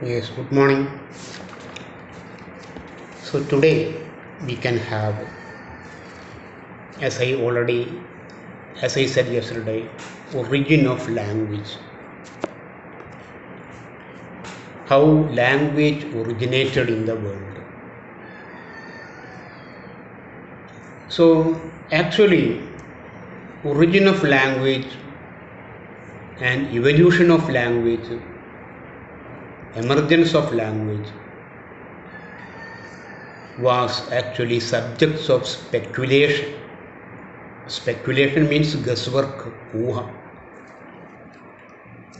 Yes, good morning. So today we can have, as I already, as I said yesterday, origin of language. How language originated in the world. So actually, origin of language and evolution of language, emergence of language was actually subjects of speculation. Speculation means guesswork, uha.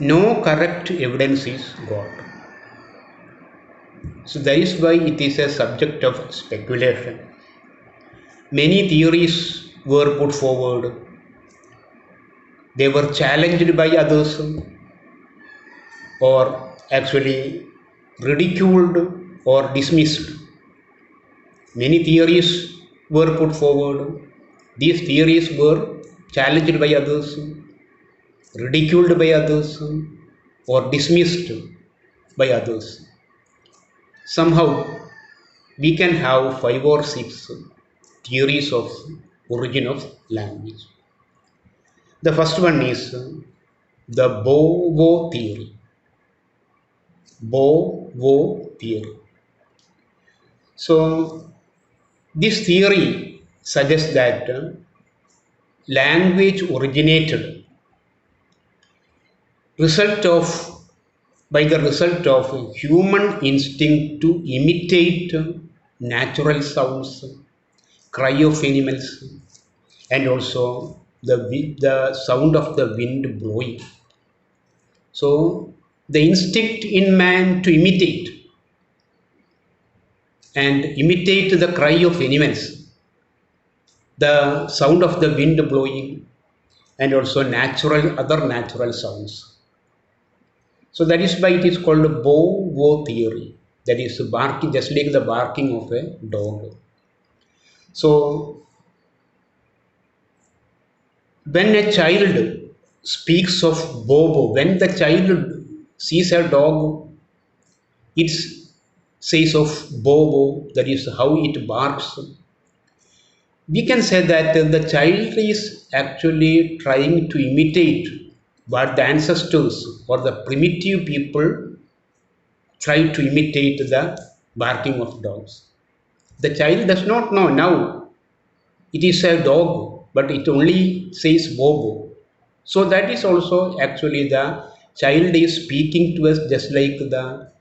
No correct evidence is got. So that is why it is a subject of speculation. Many theories were put forward. They were challenged by others or actually ridiculed or dismissed. Many theories were put forward. These theories were challenged by others, ridiculed by others, or dismissed by others. Somehow we can have 5 or 6 theories of origin of language. The first one is the Bow-Wow theory. Bow-Wow theory. So this theory suggests that language originated by the result of human instinct to imitate natural sounds, cry of animals, and also the sound of the wind blowing. So the instinct in man to imitate the cry of animals, the sound of the wind blowing, and also other natural sounds. So that is why it is called bow-wow theory. That is barking, just like the barking of a dog. So when a child speaks of bobo, when the child sees a dog, it says of bobo, that is how it barks. We can say that the child is actually trying to imitate what the ancestors or the primitive people tried to imitate the barking of dogs. The child does not know now it is a dog, but it only says bobo. So that is also actually the child is speaking to us just like the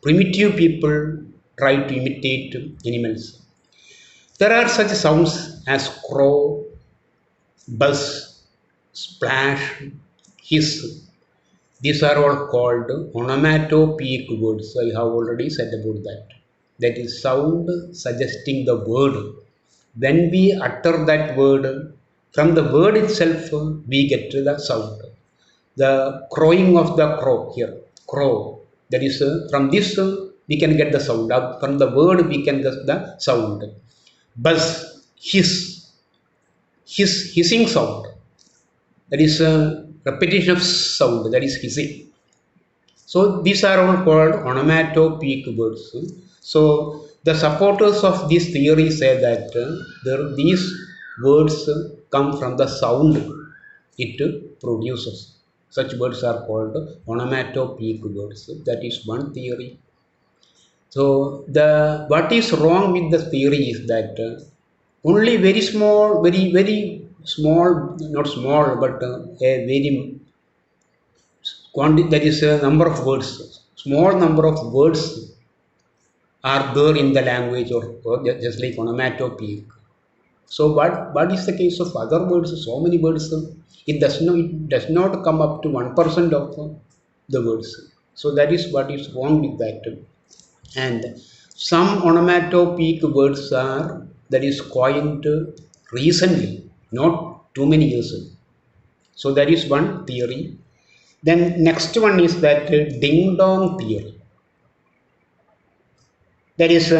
primitive people try to imitate animals. There are such sounds as crow, buzz, splash, hiss. These are all called onomatopoeic words. I have already said about that. That is sound suggesting the word. When we utter that word, from the word itself, we get the sound. The crowing of the crow here, crow. That is from this we can get the sound. From the word we can get the sound. Buzz, hissing sound. That is a repetition of sound. That is hissing. So these are all called onomatopoeic words. So the supporters of this theory say that these words come from the sound it produces. Such words are called onomatopoeic words. That is one theory. So what is wrong with the theory is that only very small, very small, not small, but a very there is a number of words, small number of words are there in the language or just like onomatopoeic. So what is the case of other words? So many words, it does not come up to 1% of the words. So that is what is wrong with that. And some onomatopoeic words are that is coined recently, not too many years ago. So that is one theory. Then next one is that ding dong theory. That is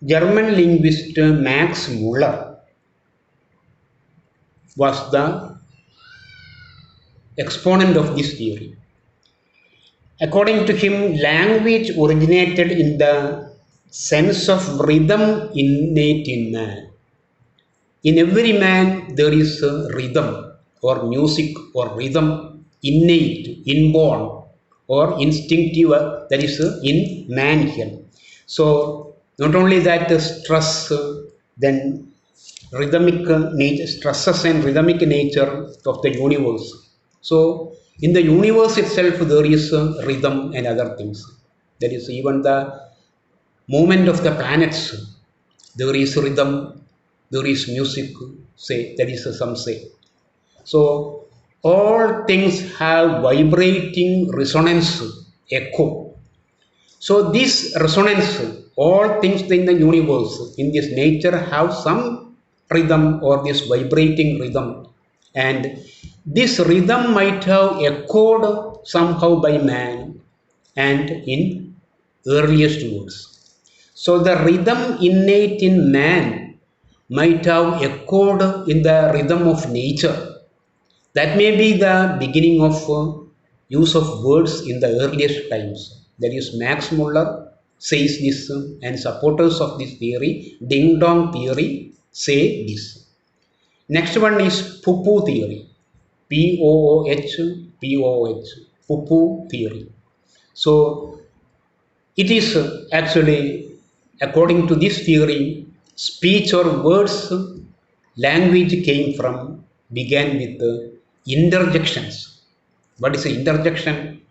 German linguist Max Muller was the exponent of this theory. According to him, language originated in the sense of rhythm innate in man. In every man, there is a rhythm or music or rhythm innate, inborn, or instinctive that is in man here. So, not only that, stress, then rhythmic nature, stresses and rhythmic nature of the universe. So, in the universe itself, there is rhythm and other things. There is even the movement of the planets. There is rhythm, there is music, say, that is some say. So, all things have vibrating resonance, echo. So, this resonance, all things in the universe, in this nature, have some rhythm or this vibrating rhythm. And this rhythm might have echoed somehow by man and in earliest words. So the rhythm innate in man might have echoed in the rhythm of nature. That may be the beginning of use of words in the earliest times. That is, Max Muller says this, and supporters of this theory, ding dong theory, say this. Next one is poo-poo theory. P-O-O-H, P-O-O-H, poo-poo theory. So it is actually, according to this theory, speech or words, language began with interjections. What is interjection?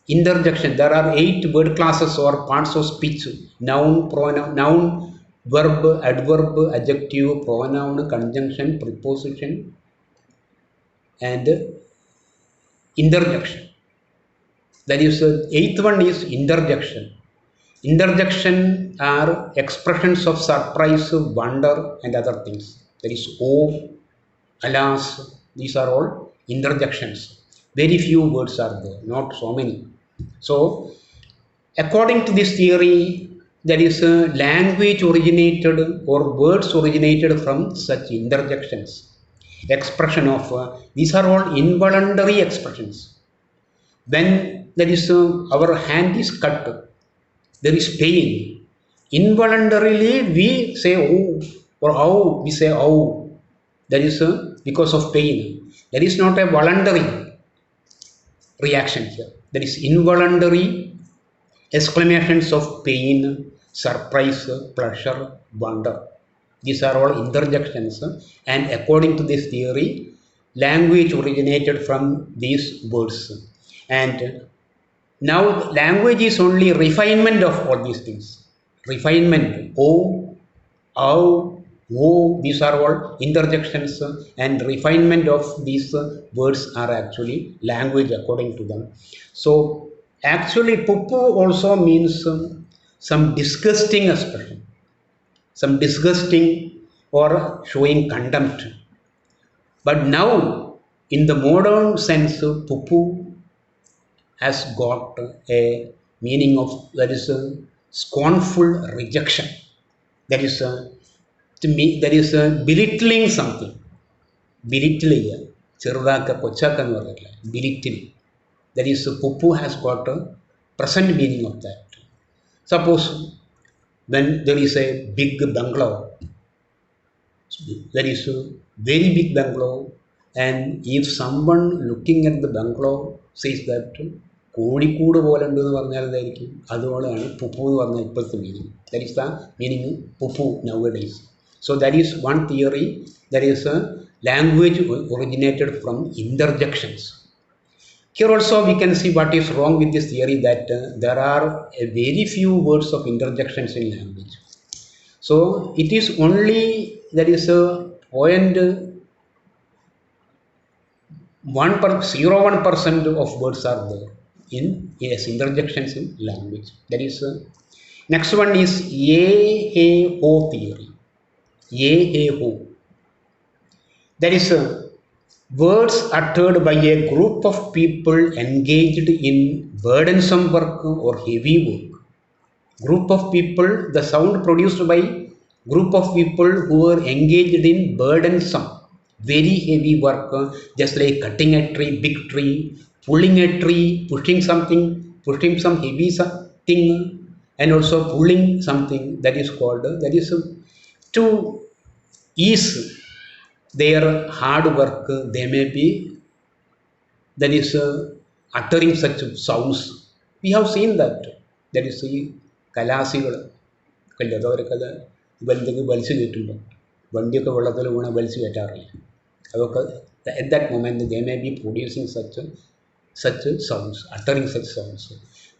Interjection. There are 8 word classes or parts of speech: noun, pronoun, noun, verb, adverb, adjective, pronoun, conjunction, preposition, and interjection. That is, eighth one is interjection. Interjection are expressions of surprise, wonder, and other things. That is, oh, alas, these are all interjections. Very few words are there, not so many. So, according to this theory, there is a language originated or words originated from such interjections. Expression of these are all involuntary expressions. When there is our hand is cut, there is pain. Involuntarily, we say oh, or oh, we say oh. That is because of pain. That is not a voluntary reaction here. That is involuntary exclamations of pain, surprise, pleasure, wonder. These are all interjections, and according to this theory, language originated from these words. And now language is only refinement of all these things. Refinement, oh, ow, oh, these are all interjections, and refinement of these words are actually language according to them. So actually poo-poo also means some disgusting expression, some disgusting or showing contempt. But now in the modern sense, poo-poo has got a meaning of, that is a scornful rejection. That is to me, that is belittling something. Belittling, ചെറുതാക്ക കൊച്ചാക്ക എന്ന് പറഞ്ഞില്ല, belittling. That is poo-poo has got a present meaning of that. Suppose when there is a big bungalow, there is a very big bungalow, and if someone looking at the bungalow says that കോഴിക്കൂട് പോലെ ഉണ്ട് എന്ന് പറഞ്ഞാൽ എന്തായിരിക്കും, അതുപോലെയാണ് പുപ്പു എന്ന് പറഞ്ഞാൽ ഇപ്പോഴത്തെ meaning. That is the meaning പുപ്പു nowadays. So that is one theory, that is a language originated from interjections. Here also we can see what is wrong with this theory, that there are a very few words of interjections in language. So it is only, that is a 0.01% of words are there in yes interjections in language. That is next one is ye he ho theory. Ye he ho, that is words uttered by a group of people engaged in burdensome work or heavy work. Group of people, the sound produced by group of people who are engaged in burdensome, very heavy work, just like cutting a tree, big tree, pulling a tree, pushing something, pushing some heavy thing, and also pulling something that is called, that is to ease their hard work, they may be, that is uttering such sounds. We have seen that. That is ഈ കലാസികൾ കണ്ടത് അവരൊക്കെ അത് എന്തെങ്കിലും വലിച്ചു കയറ്റുമ്പോൾ വണ്ടിയൊക്കെ വെള്ളത്തിൽ വീണ വലിച്ചു കയറ്റാറില്ല അതൊക്കെ at that moment they may be producing such sounds, uttering such sounds.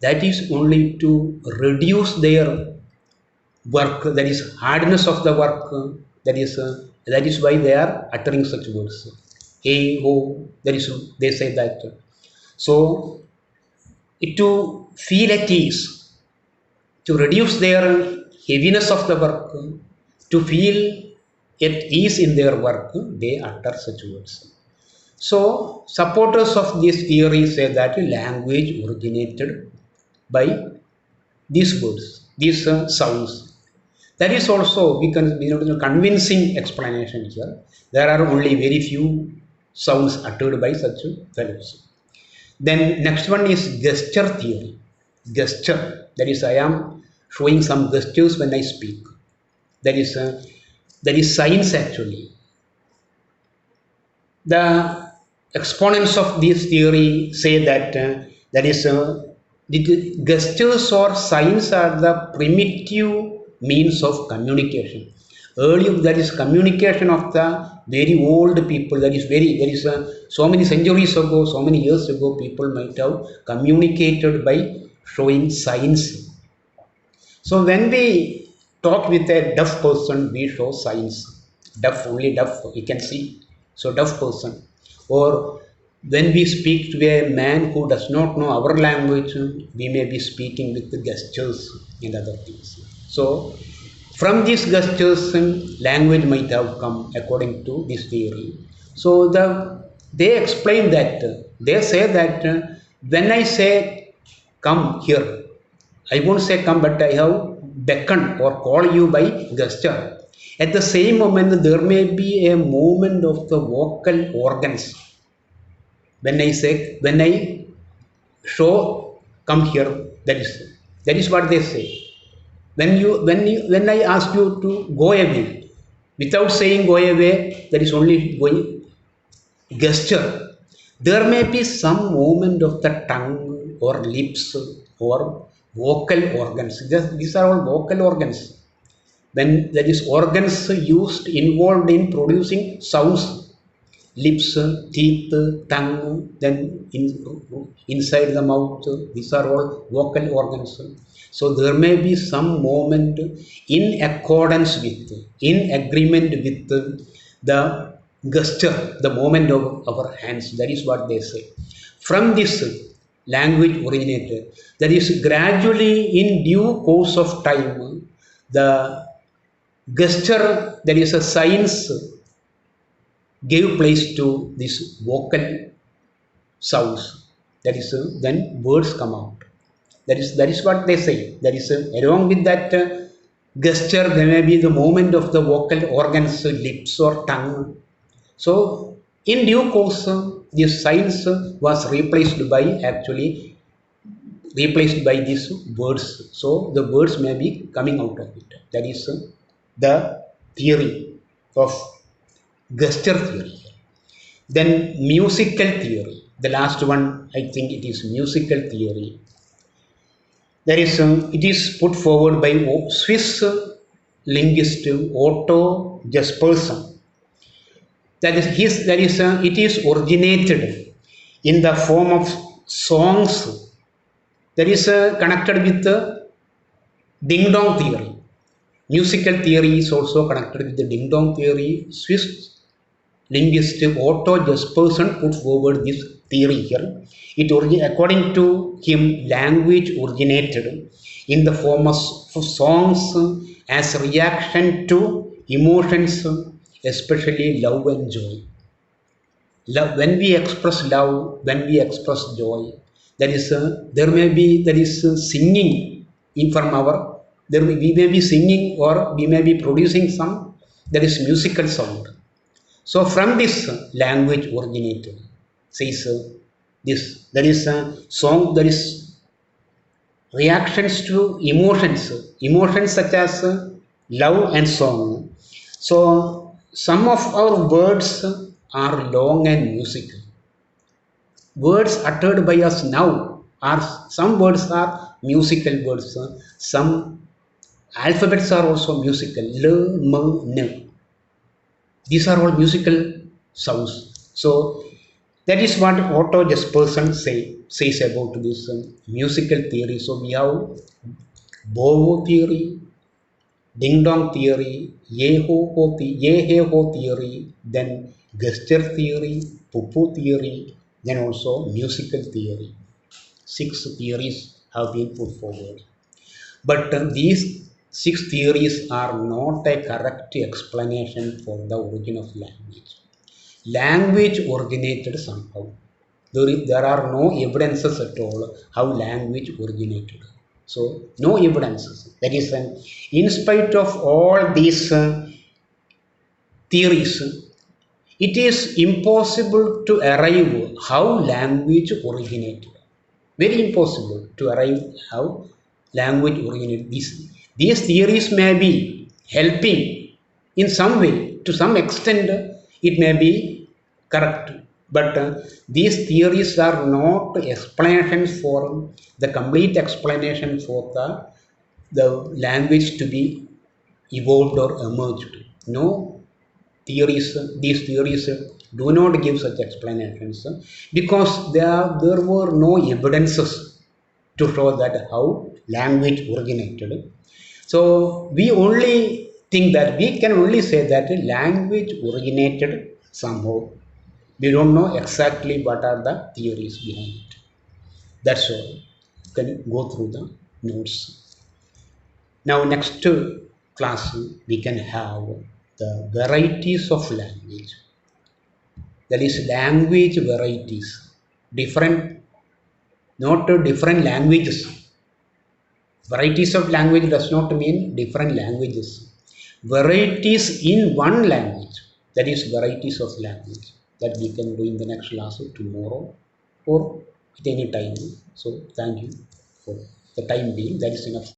That is only to reduce their work, that is hardness of the work, that is why they are uttering such words. Hey ho, that is they say that. So to feel at ease, to reduce their heaviness of the work, to feel at ease in their work, they utter such words. So supporters of this theory say that language originated by these words, these sounds. That is also convincing explanation here. There are only very few sounds uttered by such fellows. Then next one is gesture theory. Gesture, that is I am showing some gestures when I speak. That is science actually. The exponents of this theory say that the gestures or signs are the primitive means of communication. Earlier, that is communication of the very old people. So many centuries ago, so many years ago, people might have communicated by showing signs. So when we talk with a deaf person, we show signs. Only deaf, he can see. So deaf person. Or when we speak to a man who does not know our language, we may be speaking with the gestures and other things. So from these gestures, language might have come according to this theory. So they explain that, they say that when I say come here, I won't say come, but I have beckoned or call you by gesture. At the same moment, there may be a movement of the vocal organs. When I show come here, that is what they say. When I ask you to go away, without saying go away, that is only going gesture. There may be some movement of the tongue or lips or vocal organs. These are all vocal organs. When there is organs involved in producing sounds, lips, teeth, tongue, then inside the mouth, these are all vocal organs. So there may be some moment in accordance with, in agreement with the gesture, the movement of our hands. That is what they say. From this language originated, that is gradually in due course of time, the gesture, that is a science, gave place to these vocal sounds. That is then words come out. That is what they say. That is along with that gesture, there may be the movement of the vocal organs, lips or tongue. So in due course, this science was replaced by these words. So the words may be coming out of it. That is the theory of gesture theory. Then musical theory. The last one, I think it is musical theory. It is put forward by Swiss linguist Otto Jespersen. It is originated in the form of songs. That is connected with the ding dong theory. Musical theory is also connected with the ding dong theory. Swiss linguist Otto Jespersen put forward this theory here. According to him, language originated in the form of songs as reaction to emotions, especially love and joy. When we express love, when we express joy, there may be singing from our. We may be singing or we may be producing some musical sound. So from this language originated, says This there is a song, there is reactions to emotions such as love and song. So some of our words are long and musical. Words uttered by us now are, some words are musical words, some alphabets are also musical. L, M, N. These are all musical sounds. So that is what Otto Jespersen says about this musical theory. So we have Bovo theory, Ding Dong theory, Ye Ho theory, then gesture theory, Pupu theory, then also musical theory. Six theories have been put forward. But these six theories are not a correct explanation for the origin of language. Language originated somehow. There are no evidences at all how language originated. So, no evidences. That is, in spite of all these theories, it is impossible to arrive how language originated. Very impossible to arrive how language originated. These theories may be helping in some way, to some extent it may be correct, but these theories are not explanations for the complete explanation for the language to be evolved or emerged. No theories, these theories do not give such explanations because there were no evidences to show that how language originated. So we only think that we can only say that language originated somehow. We don't know exactly what are the theories behind it. That's all. You can go through the notes. Now next class we can have the varieties of language. That is language varieties. Different, not different languages. Varieties of language does not mean different languages. Varieties in one language. That is varieties of language. That we can do in the next class tomorrow or at any time. So thank you for the time being. That is enough.